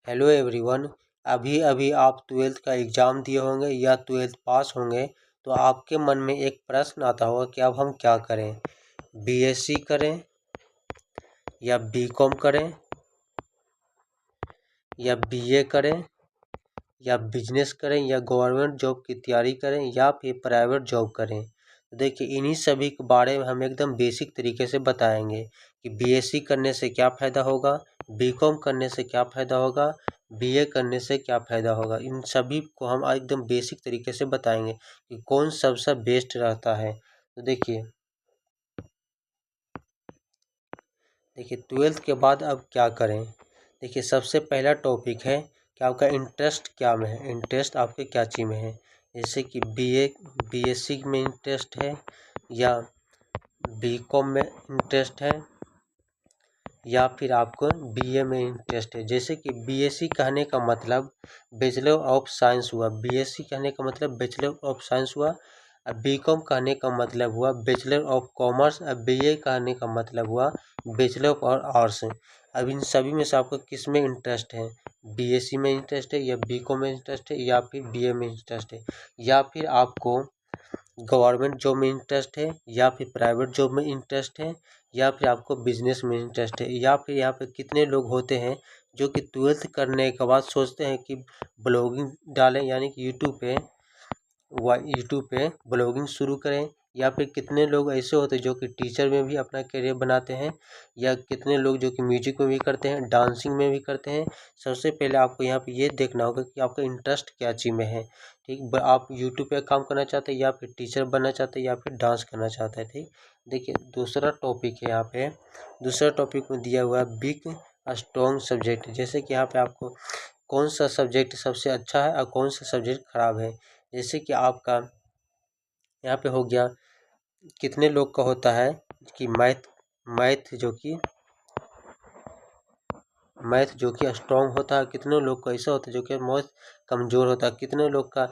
Hello everyone. अभी अभी आप 12th का एग्ज़ाम दिए होंगे या 12th पास होंगे, तो आपके मन में एक प्रश्न आता होगा कि अब हम क्या करें, बीएससी करें या बीकॉम करें या बीए करें या बिजनेस करें या गवर्नमेंट जॉब की तैयारी करें या फिर प्राइवेट जॉब करें। तो देखिए, इन्हीं सभी के बारे में हम एकदम बेसिक तरीके से बताएंगे कि बीएससी करने से क्या फ़ायदा होगा, बीकॉम करने से क्या फ़ायदा होगा, बीए करने से क्या फ़ायदा होगा। इन सभी को हम एकदम बेसिक तरीके से बताएंगे कि कौन सबसे बेस्ट रहता है। तो देखिए 12th के बाद अब क्या करें। देखिए, सबसे पहला टॉपिक है कि आपका इंटरेस्ट क्या में है, इंटरेस्ट आपके क्या चीज़ में है। जैसे कि बीएससी में इंटरेस्ट है या बीकॉम में इंटरेस्ट है या फिर आपको बीए में इंटरेस्ट है। जैसे कि बीएससी कहने का मतलब बैचलर ऑफ साइंस हुआ, बीएससी कहने का मतलब बैचलर ऑफ साइंस हुआ। अब बीकॉम कहने का मतलब हुआ बैचलर ऑफ कॉमर्स। अब बीए कहने का मतलब हुआ बैचलर ऑफ आर्ट्स। अब इन सभी में से आपको किस में इंटरेस्ट है, बीएससी में इंटरेस्ट है या बीकॉम में इंटरेस्ट है या फिर बीए में इंटरेस्ट है, या फिर आपको गवर्नमेंट जॉब में इंटरेस्ट है या फिर प्राइवेट जॉब में इंटरेस्ट है या फिर आपको बिजनेस में इंटरेस्ट है। या फिर यहाँ पे कितने लोग होते हैं जो कि 12th करने के बाद सोचते हैं कि ब्लॉगिंग डालें, यानी कि यूट्यूब पे ब्लॉगिंग शुरू करें। या फिर कितने लोग ऐसे होते हैं जो कि टीचर में भी अपना करियर बनाते हैं, या कितने लोग जो कि म्यूजिक में भी करते हैं, डांसिंग में भी करते हैं। सबसे पहले आपको यहाँ पे ये देखना होगा कि आपका इंटरेस्ट क्या चीज़ में है। ठीक, आप यूट्यूब पे काम करना चाहते हैं या फिर टीचर बनना चाहते हैं या फिर डांस करना चाहते हैं। ठीक, देखिए दूसरा टॉपिक है यहाँ पे, दूसरा टॉपिक में दिया हुआ है बिग स्ट्रॉन्ग सब्जेक्ट। जैसे कि यहाँ पे आपको कौन सा सब्जेक्ट सबसे अच्छा है और कौन सा सब्जेक्ट खराब है। जैसे कि आपका यहाँ पे हो गया, कितने लोग का होता है कि मैथ जो कि स्ट्रॉन्ग होता है, कितने लोग का ऐसा होता है जो कि मैथ कमज़ोर होता है, कितने लोग का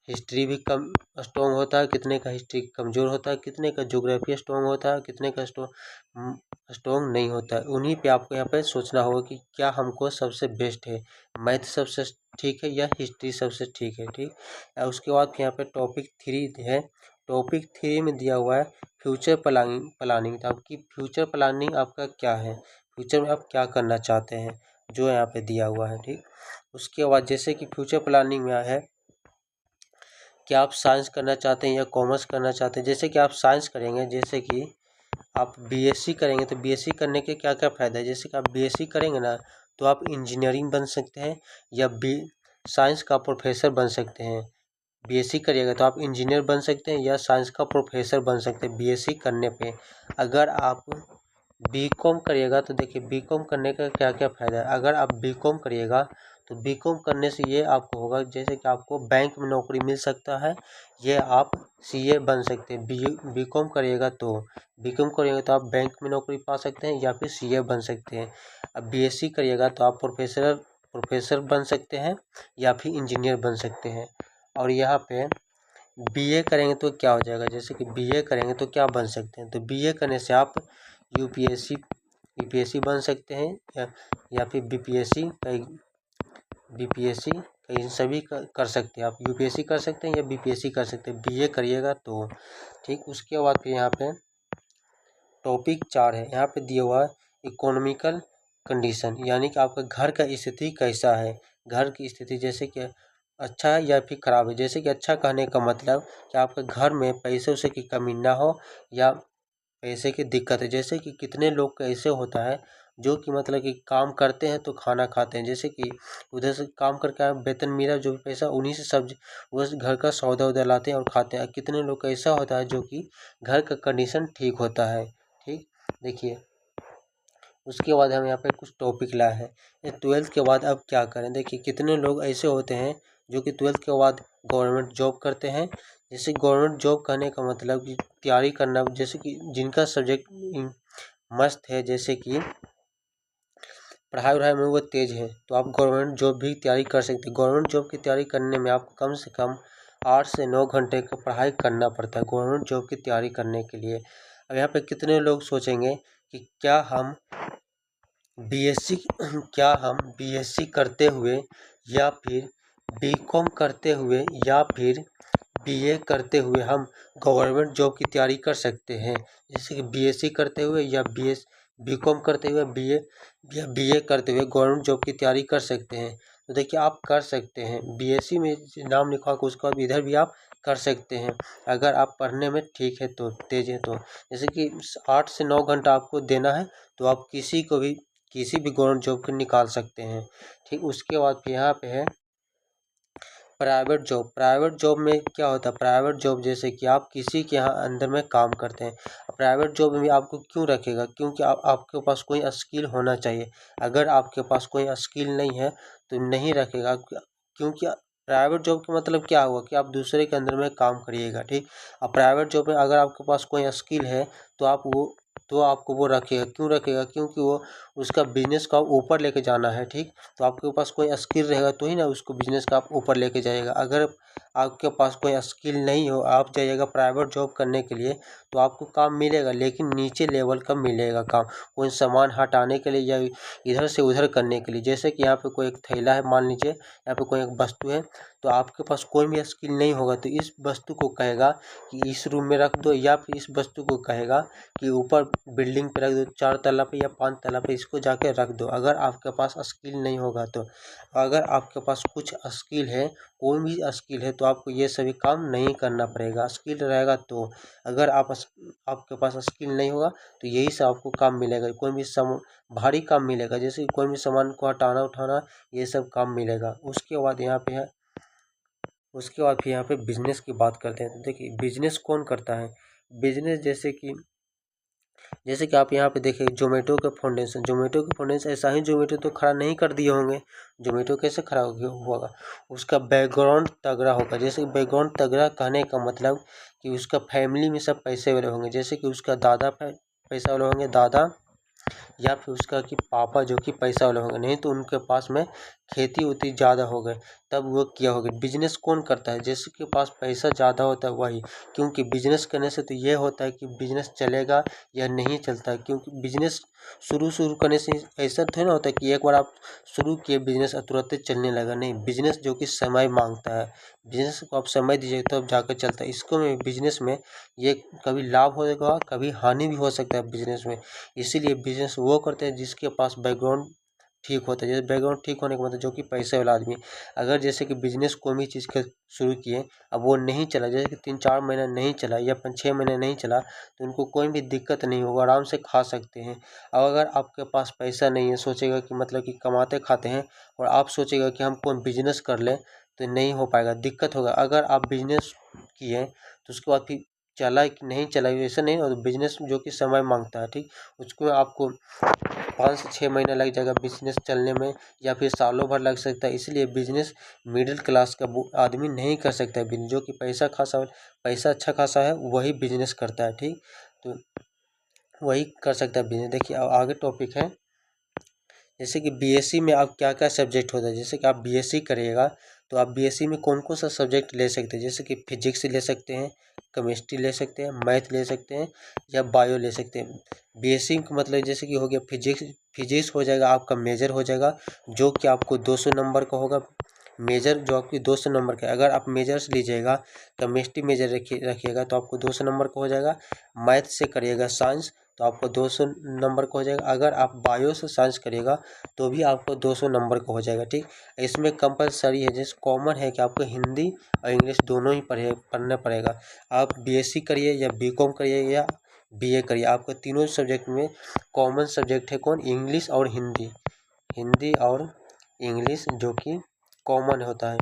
हिस्ट्री भी कम स्ट्रॉन्ग होता है, कितने का हिस्ट्री कमज़ोर होता है, कितने का ज्योग्राफी स्ट्रॉन्ग होता है, कितने का स्ट्रॉन्ग नहीं होता है। उन्हीं पे आपको यहाँ पे सोचना होगा कि क्या हमको सबसे बेस्ट है, मैथ सबसे ठीक है या हिस्ट्री सबसे ठीक है। ठीक, और उसके बाद यहाँ पे टॉपिक 3 है। टॉपिक 3 में दिया हुआ है फ्यूचर प्लानिंग। तो आपकी फ्यूचर प्लानिंग आपका क्या है, फ्यूचर में आप क्या करना चाहते हैं, जो यहाँ पे दिया हुआ है। ठीक, उसके बाद जैसे कि फ्यूचर प्लानिंग में है कि आप साइंस करना चाहते हैं या कॉमर्स करना चाहते हैं। जैसे कि आप साइंस करेंगे, जैसे कि आप बीएससी करेंगे तो बीएससी करने के क्या क्या फ़ायदा है। जैसे कि आप बीएससी करेंगे ना, तो आप इंजीनियरिंग बन सकते हैं या साइंस का प्रोफेसर बन सकते हैं। बीएससी करिएगा तो आप इंजीनियर बन सकते हैं या साइंस का प्रोफेसर बन सकते हैं बीएससी करने पे। अगर आप बीकॉम करिएगा तो देखिए, बीकॉम करने का क्या क्या फ़ायदा है। अगर आप बीकॉम करिएगा तो बीकॉम करने से ये आपको होगा, जैसे कि आपको बैंक में नौकरी मिल सकता है, ये आप सीए बन सकते हैं। बीकॉम करिएगा तो आप बैंक में नौकरी पा सकते हैं या फिर सीए बन सकते हैं। अब बीएससी करिएगा तो आप प्रोफेसर बन सकते हैं या फिर इंजीनियर बन सकते हैं। और यहाँ पे बीए करेंगे तो क्या हो जाएगा, जैसे कि बीए करेंगे तो क्या बन सकते हैं, तो बीए करने से आप यूपीएससी बन सकते हैं या फिर बीपीएससी इन सभी कर सकते हैं। आप यूपीएससी कर सकते हैं या बीपीएससी कर सकते हैं बीए करिएगा तो। ठीक, उसके बाद फिर यहाँ पे टॉपिक 4 है, यहाँ पे दिया हुआ है इकोनॉमिकल कंडीशन, यानी कि आपका घर का स्थिति कैसा है, घर की स्थिति जैसे कि अच्छा है या फिर ख़राब है। जैसे कि अच्छा कहने का मतलब कि आपके घर में पैसे वैसे की कमी ना हो या पैसे की दिक्कत है। जैसे कि कितने लोग का ऐसे होता है जो कि मतलब कि काम करते हैं तो खाना खाते हैं, जैसे कि उधर से काम करके वेतन मिला जो भी पैसा उन्हीं से सब्जी वो घर का सौदा उदा लाते हैं और खाते हैं। कितने लोग का ऐसा होता है जो कि घर का कंडीशन ठीक होता है। ठीक, देखिए उसके बाद हम यहाँ पे कुछ टॉपिक लाए हैं, ये 12th के बाद अब क्या करें। देखिए, कितने लोग ऐसे होते हैं जो कि 12th के बाद गवर्नमेंट जॉब करते हैं। जैसे गवर्नमेंट जॉब करने का मतलब कि तैयारी करना, जैसे कि जिनका सब्जेक्ट मस्त है, जैसे कि पढ़ाई वढ़ाई में वो तेज़ है, तो आप गवर्नमेंट जॉब भी तैयारी कर सकते हैं। गवर्नमेंट जॉब की तैयारी करने में आपको कम से कम 8 से 9 घंटे का पढ़ाई करना पड़ता है गवर्नमेंट जॉब की तैयारी करने के लिए। अब यहाँ पे कितने लोग सोचेंगे कि क्या हम बीएससी क्या हम बीएससी करते हुए या फिर बीकॉम करते हुए या फिर बीए करते हुए हम गवर्नमेंट जॉब की तैयारी कर सकते हैं? जैसे कि बीएससी करते हुए या बीकॉम करते हुए बीए या बीए करते हुए गवर्नमेंट जॉब की तैयारी कर सकते हैं? तो देखिए आप कर सकते हैं। बीएससी में नाम लिखा होगा उसके बाद इधर भी आप कर सकते हैं, अगर आप पढ़ने में ठीक है तो, तेज है तो। जैसे कि 8 से 9 घंटा आपको देना है तो आप किसी भी गवर्नमेंट जॉब को निकाल सकते हैं। ठीक, उसके बाद फिर यहाँ पे है प्राइवेट जॉब। प्राइवेट जॉब में क्या होता है? प्राइवेट जॉब जैसे कि आप किसी के यहाँ अंदर में काम करते हैं। प्राइवेट जॉब में आपको क्यों रखेगा? क्योंकि आपके पास कोई स्किल होना चाहिए। अगर आपके पास कोई स्किल नहीं है तो नहीं रखेगा, क्योंकि प्राइवेट जॉब का मतलब क्या हुआ कि आप दूसरे के अंदर में काम करिएगा। ठीक, अब प्राइवेट जॉब में अगर आपके पास कोई स्किल है तो आपको वो रखेगा। क्यों रखेगा? क्योंकि वो उसका बिजनेस को ऊपर लेके जाना है। ठीक, तो आपके पास कोई स्किल रहेगा तो ही ना उसको बिजनेस का आप ऊपर लेके जाएगा। अगर आपके पास कोई स्किल नहीं हो, आप जाइएगा प्राइवेट जॉब करने के लिए तो आपको काम मिलेगा लेकिन नीचे लेवल का मिलेगा काम, कोई सामान हटाने के लिए या इधर से उधर करने के लिए। जैसे कि यहाँ पे कोई एक थैला है, मान लीजिए यहाँ पे कोई एक वस्तु है, तो आपके पास कोई भी स्किल नहीं होगा तो इस वस्तु को कहेगा कि इस रूम में रख दो, या फिर इस वस्तु को कहेगा कि ऊपर बिल्डिंग पे रख दो, 4 तल्ला पे या 5 तल्ला पे इसको जाके रख दो। अगर आपके पास स्किल नहीं होगा तो। अगर आपके पास कुछ स्किल है, कोई भी स्किल है, तो आपको ये सभी काम नहीं करना पड़ेगा, स्किल रहेगा तो। अगर आपके पास स्किल नहीं होगा तो यही से आपको काम मिलेगा। कोई भी भारी काम मिलेगा, जैसे कि कोई भी सामान को हटाना उठाना, ये सब काम मिलेगा। उसके बाद यहाँ पे है, उसके बाद फिर यहाँ पे बिजनेस की बात करते हैं। तो देखिए बिजनेस कौन करता है? बिजनेस जैसे कि आप यहाँ पे देखिए जोमेटो का फाउंडेशन ऐसा ही जोमेटो तो खड़ा नहीं कर दिए होंगे। जोमेटो कैसे खड़ा होगा? उसका बैकग्राउंड तगड़ा होगा। जैसे कि बैकग्राउंड तगड़ा कहने का मतलब कि उसका फैमिली में सब पैसे वाले होंगे। जैसे कि उसका दादा पैसा वाले होंगे, दादा, या फिर उसका कि पापा जो कि पैसा वाले होंगे, नहीं तो उनके पास में खेती उती ज़्यादा हो गए तब वो किया होगा। बिजनेस कौन करता है? जिसके पास पैसा ज़्यादा होता है वही, क्योंकि बिजनेस करने से तो ये होता है कि बिजनेस चलेगा या नहीं चलता है। क्योंकि बिजनेस शुरू करने से ऐसा थोड़ी ना होता है कि एक बार आप शुरू किए बिजनेस तुरंत चलने लगा, नहीं। बिजनेस जो कि समय मांगता है, बिजनेस को आप समय दीजिए तब तो जाकर चलता है। इसको में बिजनेस में ये कभी लाभ होगा कभी हानि भी हो सकता है बिजनेस में। इसीलिए बिजनेस वो करते हैं जिसके पास बैकग्राउंड ठीक होता है। जैसे बैकग्राउंड ठीक होने का मतलब जो कि पैसे वाला आदमी। अगर जैसे कि बिजनेस कोई भी चीज़ का शुरू किए, अब वो नहीं चला, जैसे कि 3-4 महीना नहीं चला या 5-6 महीने नहीं चला, तो उनको कोई भी दिक्कत नहीं होगा, आराम से खा सकते हैं। अब अगर आपके पास पैसा नहीं है, सोचेगा कि मतलब कि कमाते खाते हैं, और आप सोचेगा कि हम कोई बिजनेस कर लें, तो नहीं हो पाएगा, दिक्कत होगा। अगर आप बिजनेस किए तो उसके बाद फिर चला कि नहीं चला, ऐसा नहीं। और बिजनेस जो कि समय मांगता है, ठीक, उसको आपको 5 से 6 महीना लग जाएगा बिजनेस चलने में, या फिर सालों भर लग सकता है। इसलिए बिजनेस मिडिल क्लास का आदमी नहीं कर सकता है। जो कि पैसा अच्छा खासा है वही बिजनेस करता है। ठीक, तो वही कर सकता है बिजनेस। देखिए अब आगे टॉपिक है, जैसे कि बीएससी में आप क्या क्या सब्जेक्ट होता है। जैसे कि आप बीएससी करिएगा तो आप बीएससी में कौन कौन सा सब्जेक्ट ले सकते हैं? जैसे कि फिजिक्स ले सकते हैं, केमिस्ट्री ले सकते हैं, मैथ ले सकते हैं, या बायो ले सकते हैं। बीएससी का मतलब जैसे कि हो गया फिजिक्स हो जाएगा आपका मेजर हो जाएगा, जो कि आपको 200 नंबर का होगा। मेजर जो आपकी 200 नंबर का, अगर आप मेजर्स लीजिएगा, केमिस्ट्री मेजर रखिएगा तो आपको 200 नंबर का हो जाएगा। मैथ से करिएगा साइंस तो आपको 200 नंबर का हो जाएगा। अगर आप बायो से साइंस करिएगा तो भी आपको 200 नंबर का हो जाएगा। ठीक, इसमें कंपलसरी है, जैसे कॉमन है कि आपको हिंदी और इंग्लिश दोनों ही पढ़ना पड़ेगा। आप बीएससी करिए या बीकॉम करिए या बीए करिए, आपको तीनों सब्जेक्ट में कॉमन सब्जेक्ट है कौन? इंग्लिश और हिंदी। हिंदी और इंग्लिश जो कि कॉमन होता है।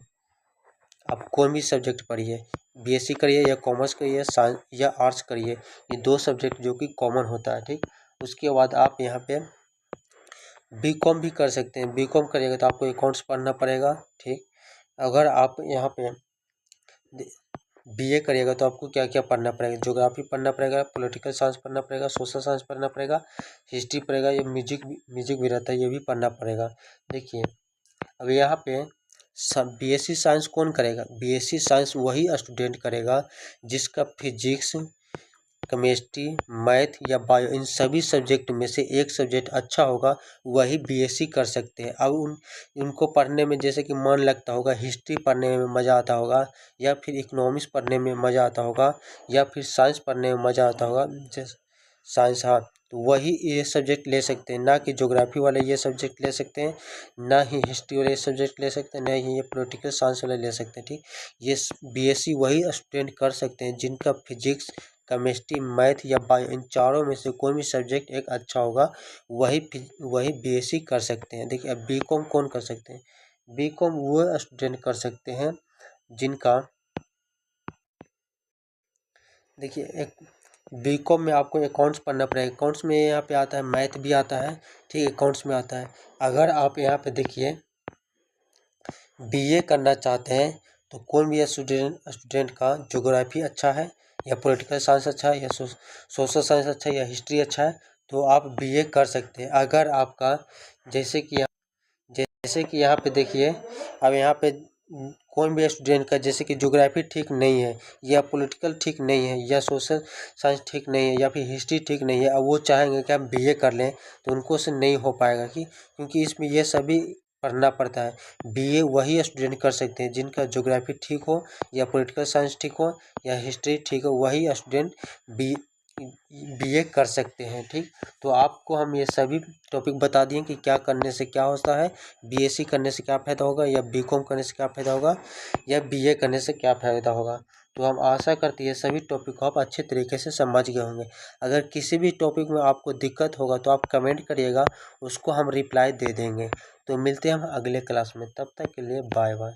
आप कोई भी सब्जेक्ट पढ़िए, बीएससी करिए या कॉमर्स करिए, साइंस या आर्ट्स करिए, ये 2 सब्जेक्ट जो कि कॉमन होता है। ठीक, उसके बाद आप यहाँ पे बीकॉम भी कर सकते हैं। बीकॉम करिएगा तो आपको अकाउंट्स पढ़ना पड़ेगा। ठीक, अगर आप यहाँ पे बीए करिएगा तो आपको क्या क्या पढ़ना पड़ेगा? ज्योग्राफी पढ़ना पड़ेगा, पॉलिटिकल साइंस पढ़ना पड़ेगा, सोशल साइंस पढ़ना पड़ेगा, हिस्ट्री पड़ेगा, ये म्यूजिक भी रहता है, ये भी पढ़ना पड़ेगा। देखिए अब यहाँ पे बीएससी साइंस कौन करेगा? बीएससी साइंस वही स्टूडेंट करेगा जिसका फिजिक्स, केमिस्ट्री, मैथ या बायो, इन सभी सब्जेक्ट में से एक सब्जेक्ट अच्छा होगा वही बीएससी कर सकते हैं। अब उनको पढ़ने में जैसे कि मन लगता होगा, हिस्ट्री पढ़ने में मज़ा आता होगा, या फिर इकोनॉमिक्स पढ़ने में मज़ा आता होगा, या फिर साइंस पढ़ने में मज़ा आता होगा, जैसे साइंस, हाँ, तो वही ये सब्जेक्ट ले सकते हैं, ना कि ज्योग्राफी वाले ये सब्जेक्ट ले सकते हैं, ना ही हिस्ट्री वाले ये सब्जेक्ट ले सकते हैं, ना ही ये पॉलिटिकल साइंस वाले ले सकते हैं। ठीक, ये बीएससी वही स्टूडेंट कर सकते हैं जिनका फिजिक्स, केमिस्ट्री, मैथ या बायो, इन चारों में से कोई भी सब्जेक्ट एक अच्छा होगा वही बीएससी कर सकते हैं। देखिए, अब बीकॉम कौन कर सकते हैं? बीकॉम वो स्टूडेंट कर सकते हैं जिनका, देखिए, एक बीकॉम में आपको अकाउंट्स पढ़ना पड़ेगा। अकाउंट्स में यहाँ पे आता है, मैथ भी आता है, ठीक, अकाउंट्स में आता है। अगर आप यहाँ पे देखिए बीए करना चाहते हैं तो कोई भी स्टूडेंट का ज्योग्राफी अच्छा है, या पॉलिटिकल साइंस अच्छा है, या सोशल साइंस अच्छा है, या हिस्ट्री अच्छा है, तो आप बीए कर सकते हैं। अगर आपका जैसे कि यहाँ पे देखिए, अब यहाँ पे कोई भी स्टूडेंट का जैसे कि ज्योग्राफी ठीक नहीं है, या पॉलिटिकल ठीक नहीं है, या सोशल साइंस ठीक नहीं है, या फिर हिस्ट्री ठीक नहीं है, अब वो चाहेंगे कि हम बीए कर लें, तो उनको से नहीं हो पाएगा, क्योंकि इसमें ये सभी पढ़ना पड़ता है। बीए वही स्टूडेंट कर सकते हैं जिनका ज्योग्राफी ठीक हो, या पॉलिटिकल साइंस ठीक हो, या हिस्ट्री ठीक हो, वही स्टूडेंट बी बीए कर सकते हैं। ठीक, तो आपको हम ये सभी टॉपिक बता दिए कि क्या करने से क्या होता है, बीएससी करने से क्या फ़ायदा होगा, या बीकॉम करने से क्या फ़ायदा होगा, या बीए करने से क्या फ़ायदा होगा। तो हम आशा करते हैं ये सभी टॉपिक को आप अच्छे तरीके से समझ गए होंगे। अगर किसी भी टॉपिक में आपको दिक्कत होगा तो आप कमेंट करिएगा, उसको हम रिप्लाई दे देंगे। तो मिलते हैं हम अगले क्लास में, तब तक के लिए बाय बाय।